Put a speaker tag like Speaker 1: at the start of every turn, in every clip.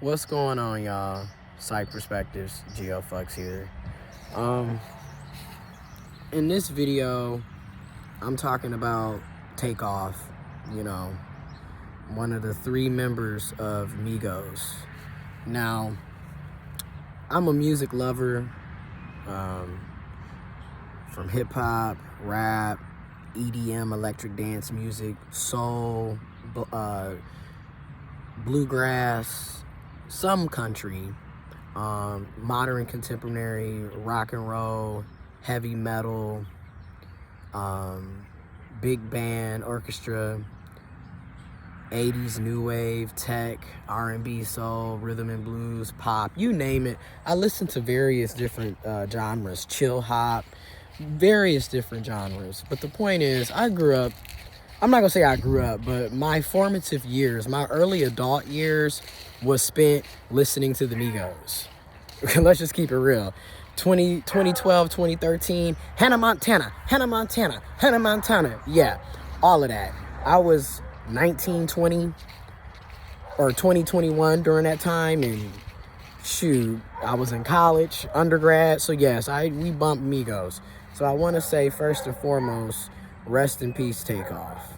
Speaker 1: What's going on, y'all? Psych Perspectives, GeoFlux here. In this video, I'm talking about Takeoff, one of the 3 members of MIGOS. Now, I'm a music lover, from hip-hop, rap, EDM, electric dance music, soul, bluegrass, some country, modern contemporary, rock and roll, heavy metal, big band, orchestra, 80s new wave, tech, R&B, soul, rhythm and blues, pop, you name it. I listen to various different genres, chill hop, various different genres. But the point is, I'm not gonna say I grew up, but my formative years, my early adult years was spent listening to the MIGOS. Let's just keep it real. 2012, 2013, Hannah Montana. Yeah, all of that. I was 19, 20, or 2021 during that time, and shoot, I was in college, undergrad. So yes, we bumped MIGOS. So I want to say first and foremost, rest in peace, Takeoff.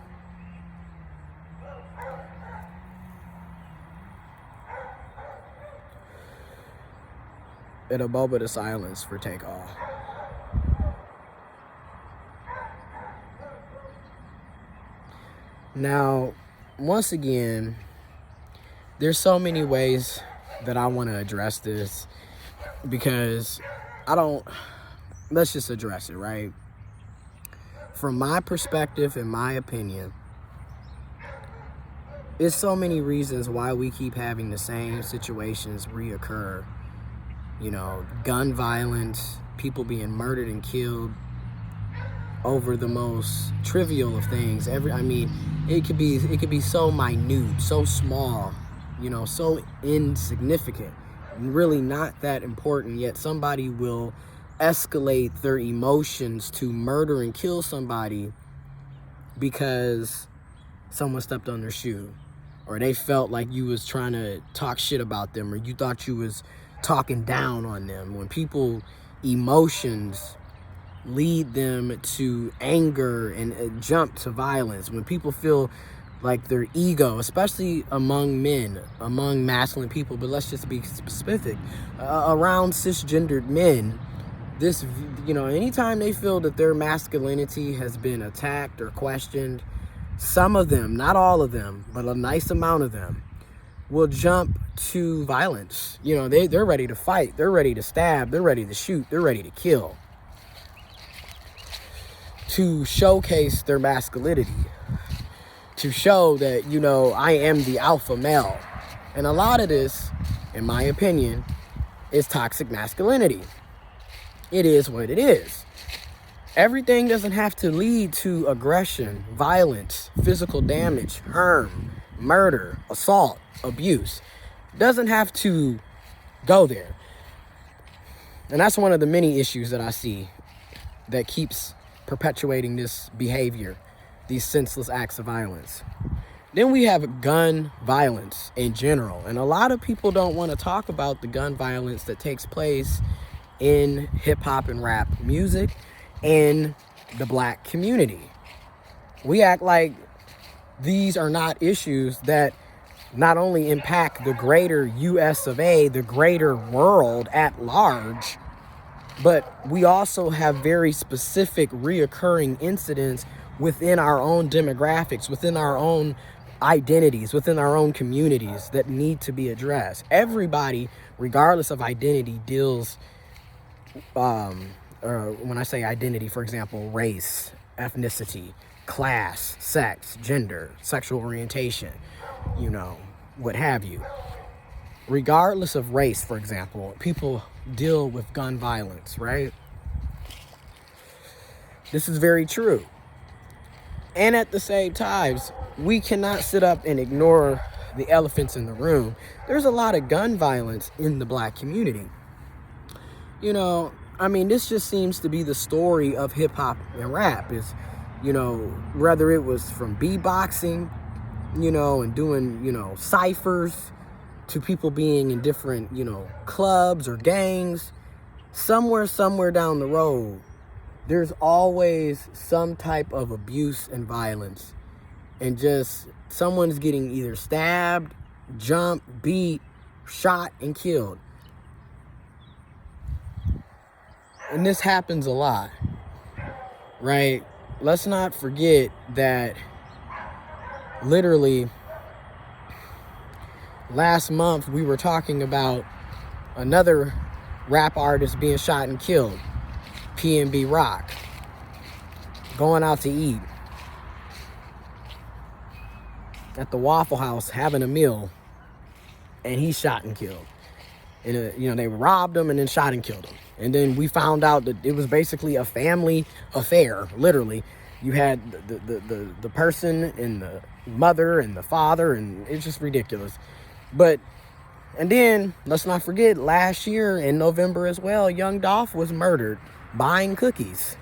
Speaker 1: And a moment of silence for Takeoff. Now, once again, there's so many ways that I want to address this, because let's just address it, right? From my perspective, in my opinion, there's so many reasons why we keep having the same situations reoccur. Gun violence, people being murdered and killed over the most trivial of things. It could be so minute, so small, so insignificant, really not that important, yet somebody will escalate their emotions to murder and kill somebody because someone stepped on their shoe, or they felt like you was trying to talk shit about them, or you thought you was talking down on them. When people emotions lead them to anger and jump to violence, when people feel like their ego, especially among men, among masculine people, but let's just be specific, around cisgendered men, anytime they feel that their masculinity has been attacked or questioned, some of them, not all of them, but a nice amount of them, will jump to violence. They're ready to fight, they're ready to stab, they're ready to shoot, they're ready to kill, to showcase their masculinity, to show that, I am the alpha male. And a lot of this, in my opinion, is toxic masculinity. It is what it is. Everything doesn't have to lead to aggression, violence, physical damage, harm, murder, assault, abuse. Doesn't have to go there. And that's one of the many issues that I see that keeps perpetuating this behavior, these senseless acts of violence. Then we have gun violence in general. And a lot of people don't want to talk about the gun violence that takes place in hip-hop and rap music in the black community. We act like these are not issues that not only impact the greater US of A, the greater world at large, but we also have very specific reoccurring incidents within our own demographics, within our own identities, within our own communities that need to be addressed. Everybody, regardless of identity, deals, or when I say identity, for example, race, ethnicity, class, sex, gender, sexual orientation, what have you. Regardless of race, for example, people deal with gun violence, right? This is very true. And at the same time, we cannot sit up and ignore the elephants in the room. There's a lot of gun violence in the black community. This just seems to be the story of hip hop and rap. Is, whether it was from beatboxing, and doing, ciphers, to people being in different, clubs or gangs, somewhere down the road, there's always some type of abuse and violence. And just someone's getting either stabbed, jumped, beat, shot, and killed. And this happens a lot, right? Let's not forget that literally last month we were talking about another rap artist being shot and killed, PNB Rock, going out to eat at the Waffle House having a meal, and he's shot and killed. And they robbed him and then shot and killed him. And then we found out that it was basically a family affair. Literally, you had the person and the mother and the father, and it's just ridiculous. And then let's not forget, last year in November as well, Young Dolph was murdered buying cookies.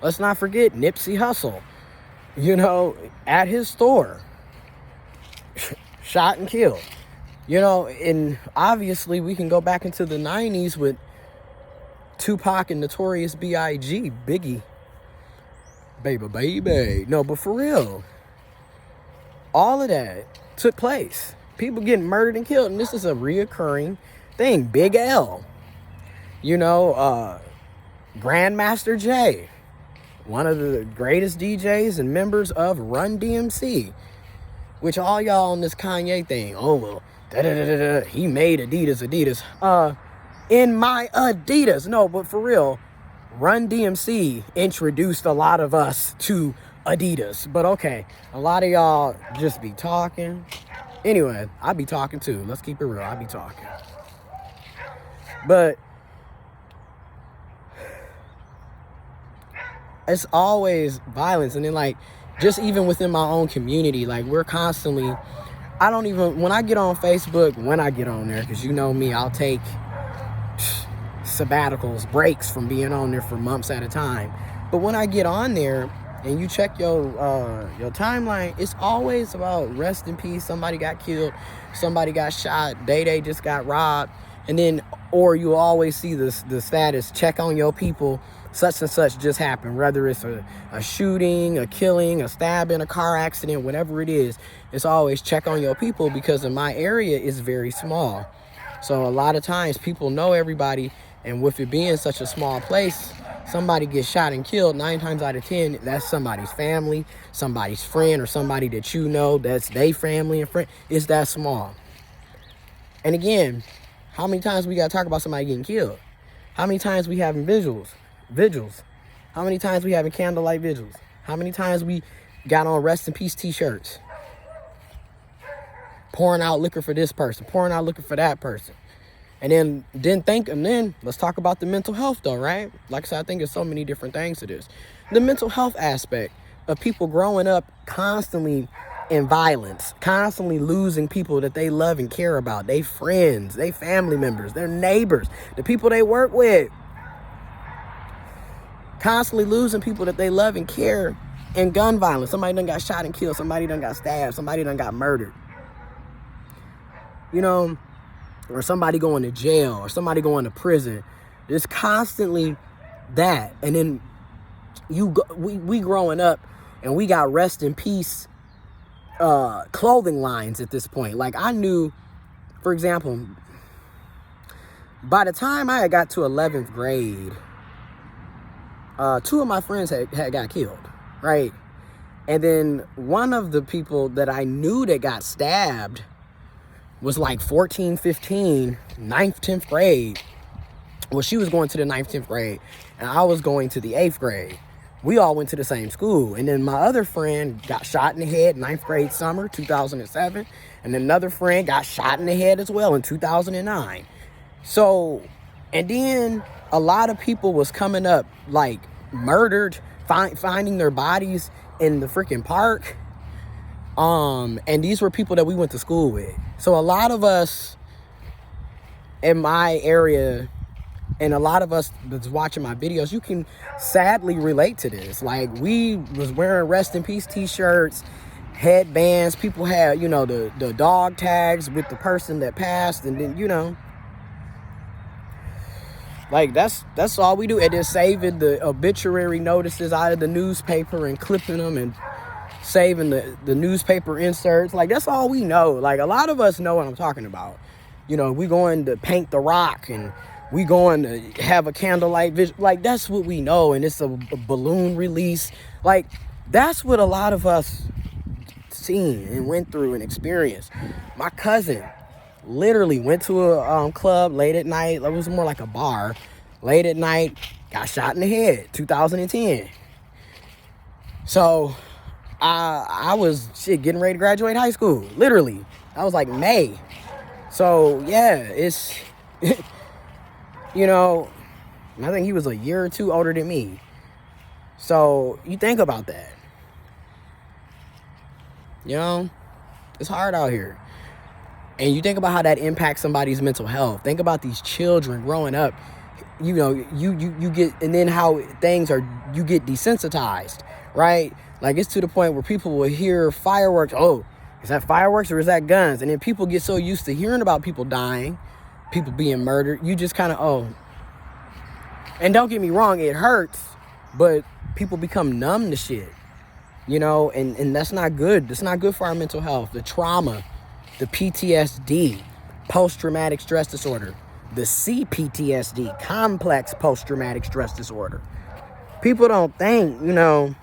Speaker 1: Let's not forget Nipsey Hussle, at his store, shot and killed. And obviously we can go back into the 90s with Tupac and Notorious B.I.G., Biggie. Baby. No, but for real, all of that took place. People getting murdered and killed, and this is a reoccurring thing. Big L, Grandmaster J, one of the greatest DJs and members of Run DMC, which all y'all on this Kanye thing, he made Adidas. In my Adidas. No, but for real, Run DMC introduced a lot of us to Adidas. But okay, a lot of y'all just be talking. Anyway, I be talking too. Let's keep it real. I be talking. But it's always violence. And then just even within my own community, we're constantly, when I get on Facebook, when I get on there, because me, I'll take sabbaticals, breaks from being on there for months at a time. But when I get on there and you check your timeline, it's always about rest in peace, somebody got killed, somebody got shot, Day just got robbed. And then, or you always see the status, check on your people, such and such just happened, whether it's a shooting, a killing, a stabbing, a car accident, whatever it is. It's always check on your people, because in my area it's very small. So a lot of times people know everybody, and with it being such a small place, somebody gets shot and killed, 9 times out of 10, that's somebody's family, somebody's friend, or somebody that that's their family and friend. It's that small. And again, how many times we got to talk about somebody getting killed? How many times we having vigils? How many times we having candlelight vigils? How many times we got on rest in peace t-shirts? Pouring out liquor for this person, pouring out liquor for that person. And then let's talk about the mental health though, right? Like I said, I think there's so many different things to this. The mental health aspect of people growing up constantly in violence, constantly losing people that they love and care about, they friends, they family members, their neighbors, the people they work with. Constantly losing people that they love and care in gun violence. Somebody done got shot and killed, somebody done got stabbed, somebody done got murdered. Or somebody going to jail, or somebody going to prison. There's constantly that. And then we growing up, and we got rest in peace clothing lines at this point. I knew, for example, by the time I got to 11th grade, 2 of my friends had got killed, right? And then one of the people that I knew that got stabbed was 14, 15, 9th, 10th grade. Well, she was going to the 9th, 10th grade, and I was going to the 8th grade. We all went to the same school. And then my other friend got shot in the head 9th grade summer, 2007. And another friend got shot in the head as well in 2009. So, and then a lot of people was coming up murdered, finding their bodies in the freaking park. And these were people that we went to school with. So a lot of us in my area, and a lot of us that's watching my videos, you can sadly relate to this. We was wearing rest in peace t-shirts, headbands. People had, you know, the dog tags with the person that passed, and then, you know, like that's all we do. And then saving the obituary notices out of the newspaper and clipping them and saving the newspaper inserts. Like, that's all we know. Like, a lot of us know what I'm talking about. You know, we going to paint the rock, and we going to have a candlelight vision. Like, that's what we know. And it's a balloon release. Like, that's what a lot of us seen and went through and experienced. My cousin literally went to a club late at night. It was more like a bar. Late at night, got shot in the head. 2010. So I was getting ready to graduate high school. Literally, I was like May. So yeah, it's you know, I think he was a year or two older than me. So you think about that. You know, it's hard out here. And you think about how that impacts somebody's mental health. Think about these children growing up. You know, you get, and then how you get desensitized, right? Like, it's to the point where people will hear fireworks. Oh, is that fireworks or is that guns? And then people get so used to hearing about people dying, people being murdered. You just kind of, oh. And don't get me wrong, it hurts, but people become numb to shit, you know, and that's not good. That's not good for our mental health. The trauma, the PTSD, post-traumatic stress disorder, the CPTSD, complex post-traumatic stress disorder. People don't think, you know,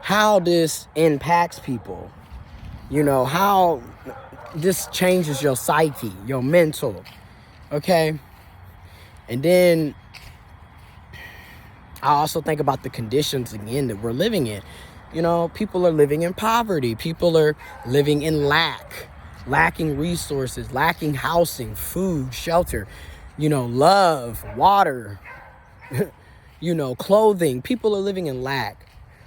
Speaker 1: how this impacts people, you know, how this changes your psyche, your mental, okay? And then I also think about the conditions, again, that we're living in. You know, people are living in poverty. People are living in lacking resources, lacking housing, food, shelter, you know, love, water, you know, clothing. People are living in lack.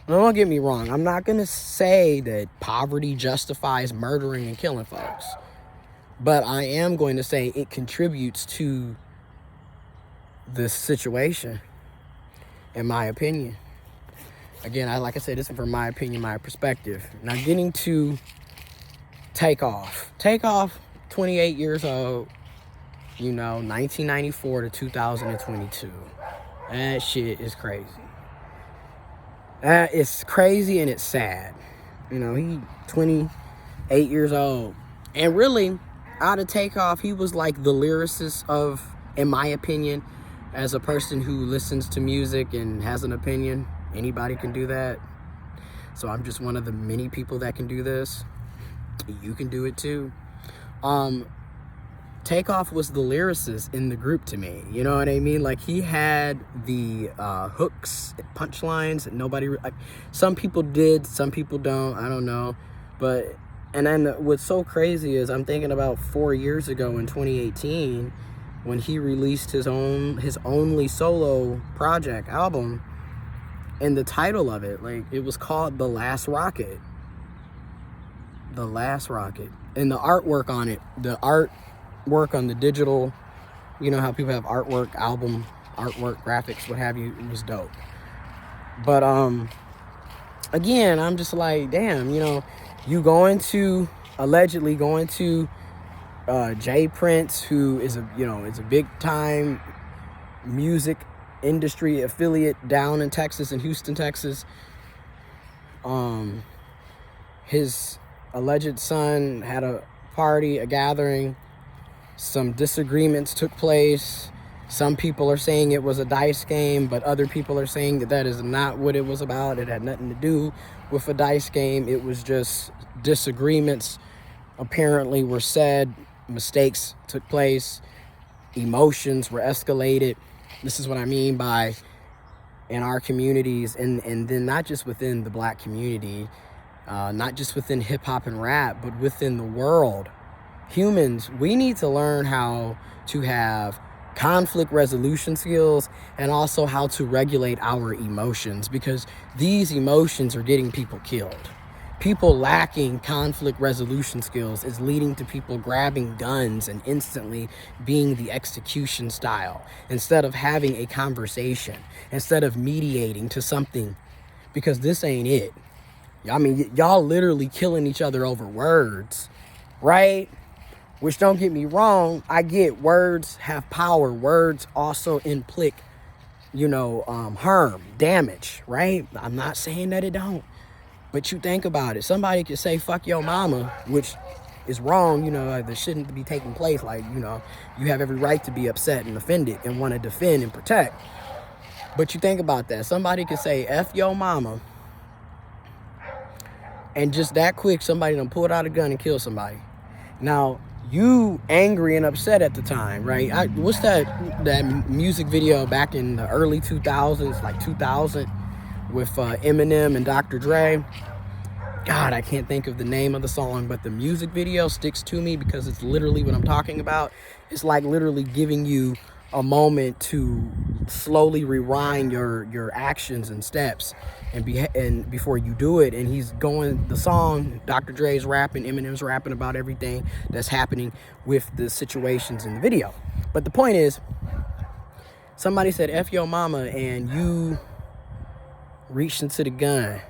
Speaker 1: Now, don't get me wrong. I'm not going to say that poverty justifies murdering and killing folks. But I am going to say it contributes to the situation, in my opinion. Again, like I said, this is from my opinion, my perspective. Now, getting to Takeoff. Takeoff, 28 years old, you know, 1994 to 2022. That shit is crazy. It's crazy and it's sad. You know, he 28 years old. And really, out of Takeoff, he was like the lyricist of, in my opinion, as a person who listens to music and has an opinion. Anybody can do that. So I'm just one of the many people that can do this. You can do it too. Takeoff was the lyricist in the group to me. You know what I mean? Like, he had the hooks, punchlines that nobody, like, some people did, some people don't. I don't know. But, and then what's so crazy is I'm thinking about 4 years ago in 2018 when he released his only solo project album, and the title of it, like, it was called The Last Rocket. The Last Rocket. And the artwork on it, the artwork on the digital, you know how people have artwork, album artwork, graphics, what have you, it was dope. But again, I'm just like, damn, you know, you allegedly going to Jay Prince, who is a big time music industry affiliate down in Texas, in Houston, Texas. His alleged son had a party, a gathering. Some disagreements took place. Some people are saying it was a dice game, but other people are saying that is not what it was about. It had nothing to do with a dice game. It was just disagreements apparently were said, mistakes took place, emotions were escalated. This is what I mean by in our communities, and then not just within the black community, not just within hip hop and rap, but within the world. Humans, we need to learn how to have conflict resolution skills and also how to regulate our emotions, because these emotions are getting people killed. People lacking conflict resolution skills is leading to people grabbing guns and instantly being the execution style instead of having a conversation, instead of mediating to something, because this ain't it. I mean, y'all literally killing each other over words, right? Which, don't get me wrong, I get words have power. Words also inflict, harm, damage, right? I'm not saying that it don't. But you think about it. Somebody could say, fuck your mama, which is wrong, that shouldn't be taking place. Like, you have every right to be upset and offended and want to defend and protect. But you think about that. Somebody could say, F your mama, and just that quick, somebody done pulled out a gun and killed somebody. Now, you angry and upset at the time, right? What's that music video back in the early 2000s, like 2000, with Eminem and Dr. Dre? God, I can't think of the name of the song, but the music video sticks to me because it's literally what I'm talking about. It's like literally giving you a moment to slowly rewind your actions and steps and before you do it. And he's going, the song, Dr. Dre's rapping, Eminem's rapping about everything that's happening with the situations in the video. But the point is, somebody said F your mama, and you reached into the gun,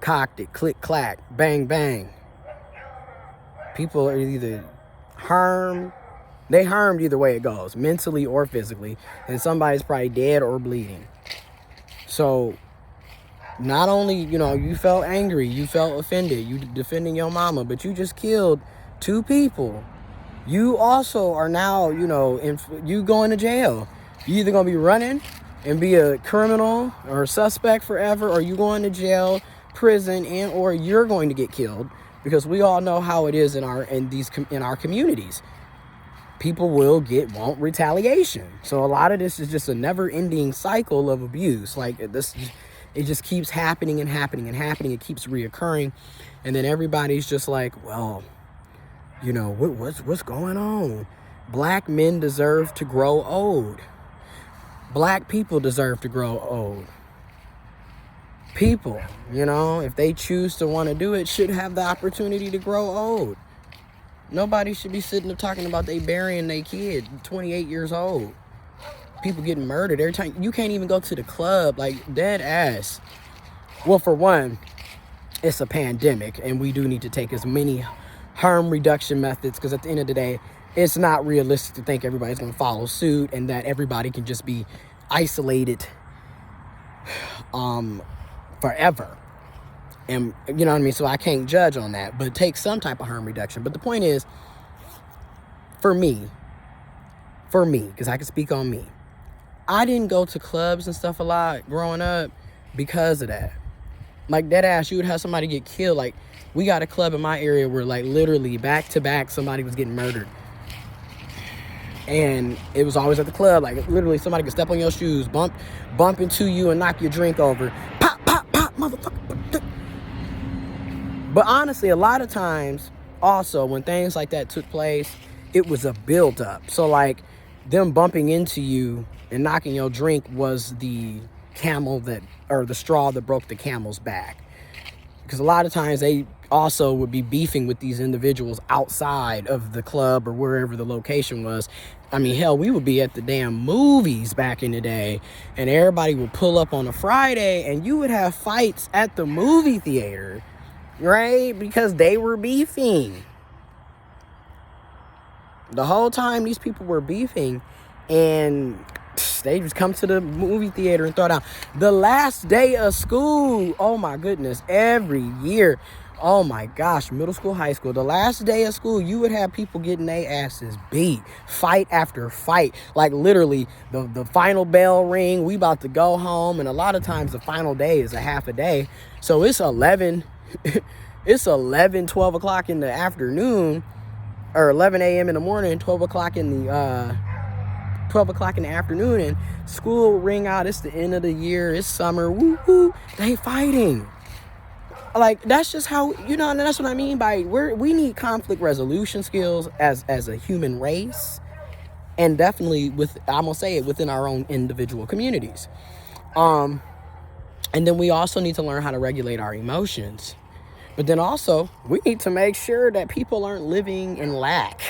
Speaker 1: cocked it, click, clack, bang, bang. People are either harmed either way it goes, mentally or physically, and somebody's probably dead or bleeding. So not only, you felt angry, you felt offended, you defending your mama, but you just killed 2 people. You also are now, you going to jail. You either going to be running and be a criminal or a suspect forever, or you going to jail, prison, and or you're going to get killed, because we all know how it is in our communities. People will want retaliation. So a lot of this is just a never-ending cycle of abuse. Like this, it just keeps happening and happening and happening. It keeps reoccurring, and then everybody's just like, well, what's going on? Black men deserve to grow old. Black people deserve to grow old. People, if they choose to want to do it, should have the opportunity to grow old. Nobody should be sitting there talking about they burying their kid, 28 years old. People getting murdered every time. You can't even go to the club, like, dead ass. Well, for one, it's a pandemic, and we do need to take as many harm reduction methods, because at the end of the day, it's not realistic to think everybody's going to follow suit and that everybody can just be isolated forever. And you know what I mean? So I can't judge on that, but take some type of harm reduction. But the point is, for me, because I can speak on me, I didn't go to clubs and stuff a lot growing up because of that. Like, dead ass, you would have somebody get killed. Like, we got a club in my area where, like, literally back to back, somebody was getting murdered. And it was always at the club. Like, literally, somebody could step on your shoes, bump into you, and knock your drink over. Pop, pop, pop, motherfucker. But honestly, a lot of times, also, when things like that took place, it was a build-up. So, like, them bumping into you and knocking your drink was the straw that broke the camel's back. Because a lot of times they also would be beefing with these individuals outside of the club or wherever the location was. I mean, hell, we would be at the damn movies back in the day, and everybody would pull up on a Friday, and you would have fights at the movie theater, right? Because they were beefing. The whole time these people were beefing, and they just come to the movie theater and throw down. The last day of school, oh my goodness, every year, oh my gosh, middle school, high school, the last day of school, you would have people getting their asses beat, fight after fight. Like, literally, the final bell ring, we about to go home, and a lot of times the final day is a half a day. So it's 12 o'clock in the afternoon, or 11 a.m. in the morning, 12 o'clock in the afternoon, and school ring out. It's the end of the year. It's summer. Woo-hoo. They fighting. Like, that's just how, and that's what I mean by we need conflict resolution skills as a human race, and definitely I'm gonna say it, within our own individual communities. And then we also need to learn how to regulate our emotions. But then also, we need to make sure that people aren't living in lack,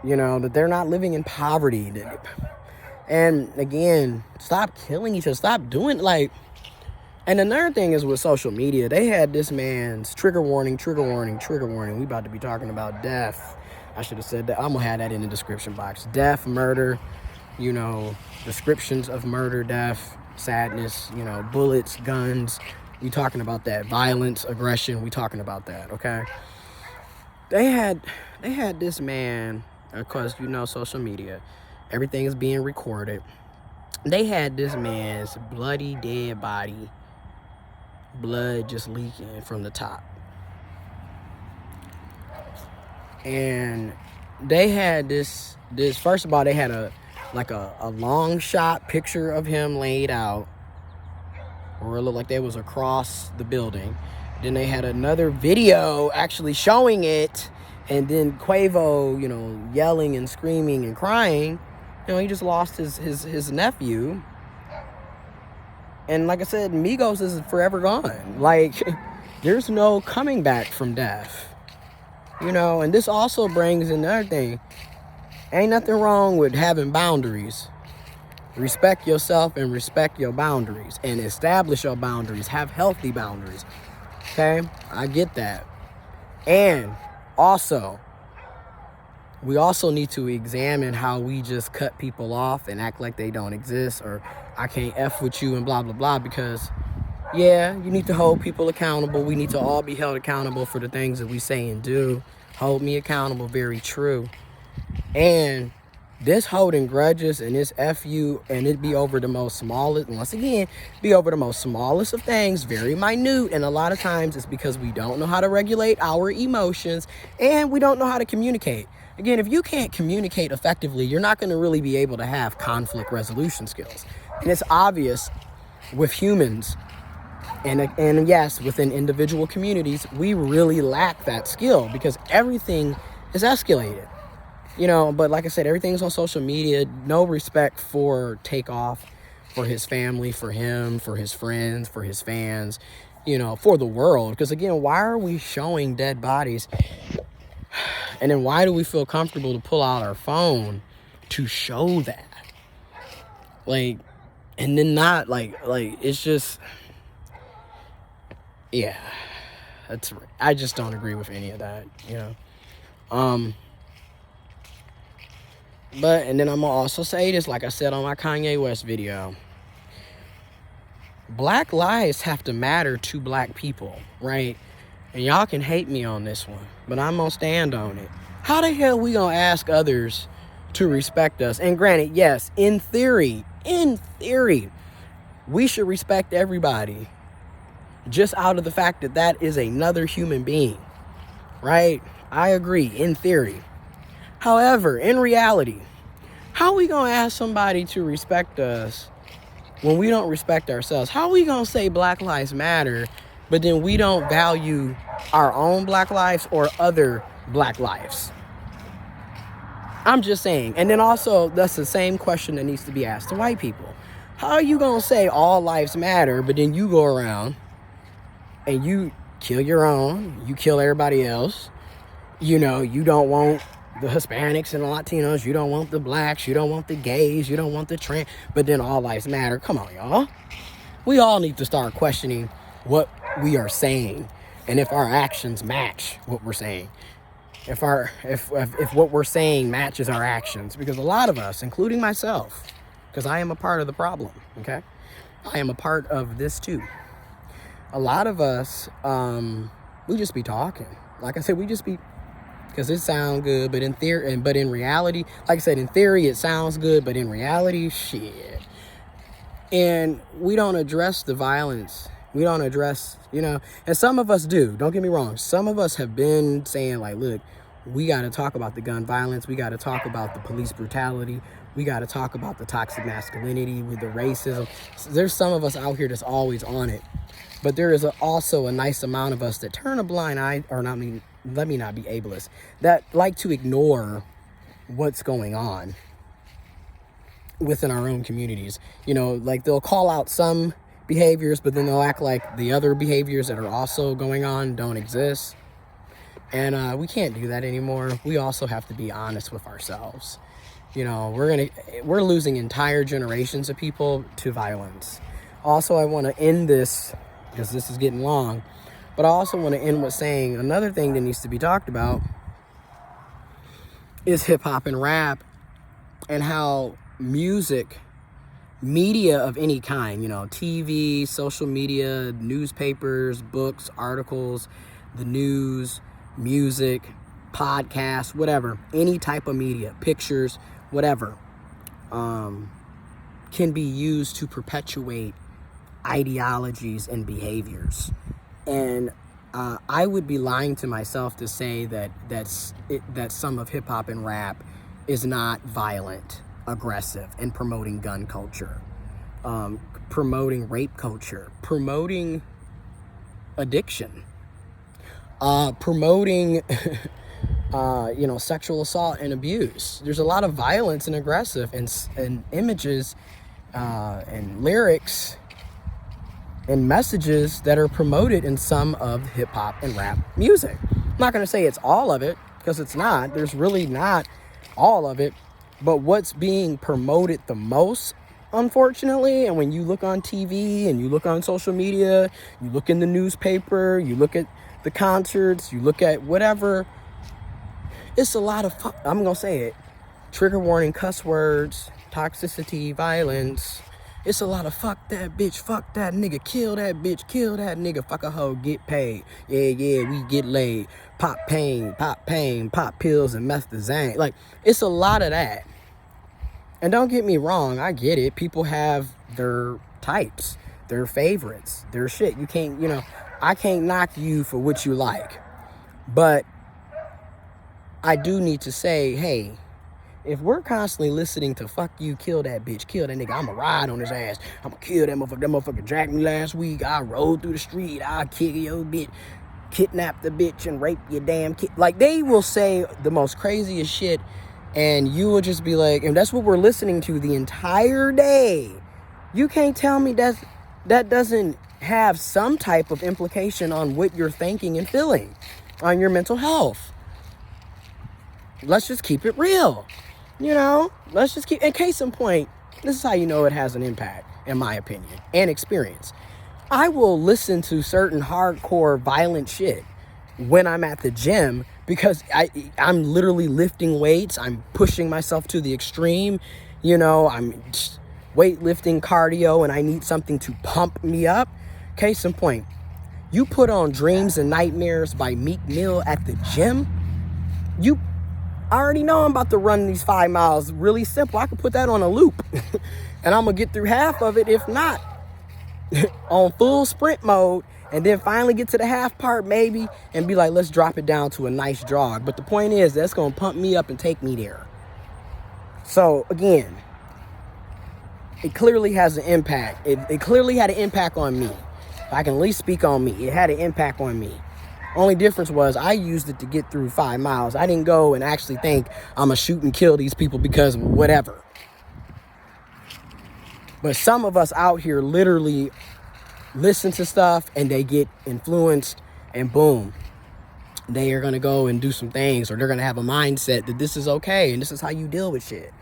Speaker 1: that they're not living in poverty. And again, stop killing each other. Stop doing, like, And another thing is with social media, they had this man's trigger warning, trigger warning, trigger warning. We about to be talking about death. I should have said that. I'm going to have that in the description box. Death, murder, you know, descriptions of murder, death, sadness, you know, bullets, guns. We talking about that. Violence, aggression. We talking about that, okay? They had this man, of course, you know, social media. Everything is being recorded. They had this man's bloody dead body, blood just leaking from the top. And they had this first of all, they had a long shot picture of him laid out, or it looked like they was across the building. Then they had another video actually showing it, and then Quavo, you know, yelling and screaming and crying. You know, he just lost his nephew. And like I said, MIGOS is forever gone. Like, there's no coming back from death. You know, and this also brings another thing. Ain't nothing wrong with having boundaries. Respect yourself and respect your boundaries. And establish your boundaries. Have healthy boundaries. Okay? I get that. And also, we also need to examine how we just cut people off and act like they don't exist, or I can't F with you and blah, blah, blah, because, yeah, you need to hold people accountable. We need to all be held accountable for the things that we say and do. Hold me accountable, very true. And this holding grudges and this F you, and it be over the most smallest, once again, be over the most smallest of things, very minute, and a lot of times it's because we don't know how to regulate our emotions, and we don't know how to communicate. Again, if you can't communicate effectively, you're not going to really be able to have conflict resolution skills. And it's obvious with humans, and yes, within individual communities, we really lack that skill because everything is escalated. You know, but like I said, everything's on social media. No respect for Takeoff, for his family, for him, for his friends, for his fans, you know, for the world. Because again, why are we showing dead bodies? And then why do we feel comfortable to pull out our phone to show that? Like, and then not like it's just, yeah, I just don't agree with any of that, you know. But, and then I'm gonna also say this, like I said on my Kanye West video, black lives have to matter to black people, right? And y'all can hate me on this one, but I'm gonna stand on it. How the hell we gonna ask others to respect us? And granted, yes, in theory, we should respect everybody just out of the fact that that is another human being, right? I agree, in theory. However, in reality, how are we going to ask somebody to respect us when we don't respect ourselves? How are we going to say Black Lives Matter, but then we don't value our own black lives or other black lives? I'm just saying. And then also, that's the same question that needs to be asked to white people. How are you going to say all lives matter, but then you go around and you kill your own, you kill everybody else, you know, you don't want the Hispanics and the Latinos, you don't want the blacks, you don't want the gays, you don't want the trans, but then all lives matter. Come on, y'all. We all need to start questioning what we are saying and if our actions match what we're saying. If what we're saying matches our actions, because a lot of us, including myself, because I am a part of the problem, okay? I am a part of this too. A lot of us, we just be talking. Like I said, we just be, because it sounds good, but in theory, but in reality, like I said, in theory it sounds good, but in reality, shit. And we don't address the violence. We don't address, you know, and some of us do. Don't get me wrong. Some of us have been saying, like, look, we got to talk about the gun violence. We got to talk about the police brutality. We got to talk about the toxic masculinity with the racism. There's some of us out here that's always on it. But there is also a nice amount of us that turn a blind eye, or not me, let me not be ableist, that like to ignore what's going on within our own communities. You know, like they'll call out some behaviors, but then they'll act like the other behaviors that are also going on don't exist. And we can't do that anymore. We also have to be honest with ourselves. You know, we're losing entire generations of people to violence. Also, I want to end this, because this is getting long, but I also want to end with saying another thing that needs to be talked about is hip-hop and rap, and how music, media of any kind, you know, TV, social media, newspapers, books, articles, the news, music, podcasts, whatever, any type of media, pictures, whatever, can be used to perpetuate ideologies and behaviors. And I would be lying to myself to say that some of hip hop and rap is not violent, aggressive, and promoting gun culture, promoting rape culture, promoting addiction, promoting sexual assault and abuse. There's a lot of violence and aggressive and images and lyrics and messages that are promoted in some of hip hop and rap music. I'm not going to say it's all of it, because it's not. There's really not all of it. But what's being promoted the most, unfortunately, and when you look on TV and you look on social media, you look in the newspaper, you look at the concerts, you look at whatever, it's a lot of, I'm going to say it, trigger warning, cuss words, toxicity, violence. It's a lot of fuck that bitch, fuck that nigga, kill that bitch, kill that nigga, fuck a hoe, get paid. Yeah, we get laid. Pop pain, pop pills and methazine. Like, it's a lot of that. And don't get me wrong, I get it. People have their types, their favorites, their shit. You can't, I can't knock you for what you like. But I do need to say, hey, if we're constantly listening to fuck you, kill that bitch, kill that nigga, I'ma ride on his ass, I'ma kill that motherfucker, dragged me last week, I rode through the street, I'll kill your bitch, kidnap the bitch and rape your damn kid. Like, they will say the most craziest shit, and you will just be like, and that's what we're listening to the entire day. You can't tell me that doesn't have some type of implication on what you're thinking and feeling, on your mental health. Let's just keep it real. Let's just keep, in case in point, this is how you know it has an impact, in my opinion, and experience. I will listen to certain hardcore violent shit when I'm at the gym, because I'm literally lifting weights. I'm pushing myself to the extreme. I'm weightlifting, cardio, and I need something to pump me up. Case in point, you put on Dreams and Nightmares by Meek Mill at the gym, I already know I'm about to run these 5 miles. Really simple. I can put that on a loop and I'm going to get through half of it, if not on full sprint mode, and then finally get to the half part maybe and be like, let's drop it down to a nice jog. But the point is, that's going to pump me up and take me there. So again, it clearly has an impact. It clearly had an impact on me. If I can at least speak on me, it had an impact on me. Only difference was I used it to get through 5 miles. I didn't go and actually think I'm going to shoot and kill these people because whatever. But some of us out here literally listen to stuff and they get influenced, and boom, they are going to go and do some things, or they're going to have a mindset that this is okay and this is how you deal with shit.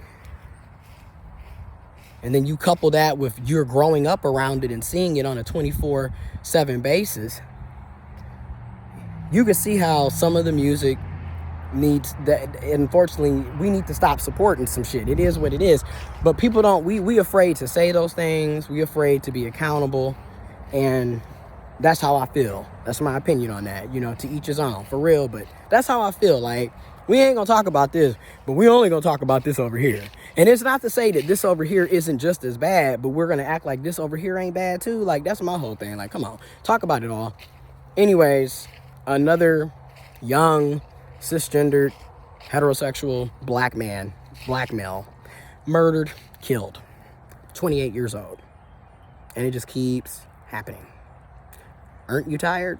Speaker 1: And then you couple that with you're growing up around it and seeing it on a 24/7 basis. You can see how some of the music needs that. Unfortunately, we need to stop supporting some shit. It is what it is. But people don't, we afraid to say those things. We afraid to be accountable. And that's how I feel. That's my opinion on that. To each his own, for real. But that's how I feel. Like, we ain't gonna talk about this, but we only gonna talk about this over here. And it's not to say that this over here isn't just as bad, but we're gonna act like this over here ain't bad too. Like, that's my whole thing. Like, come on, talk about it all. Anyways, another young, cisgendered, heterosexual black male, murdered, killed, 28 years old. And it just keeps happening. Aren't you tired?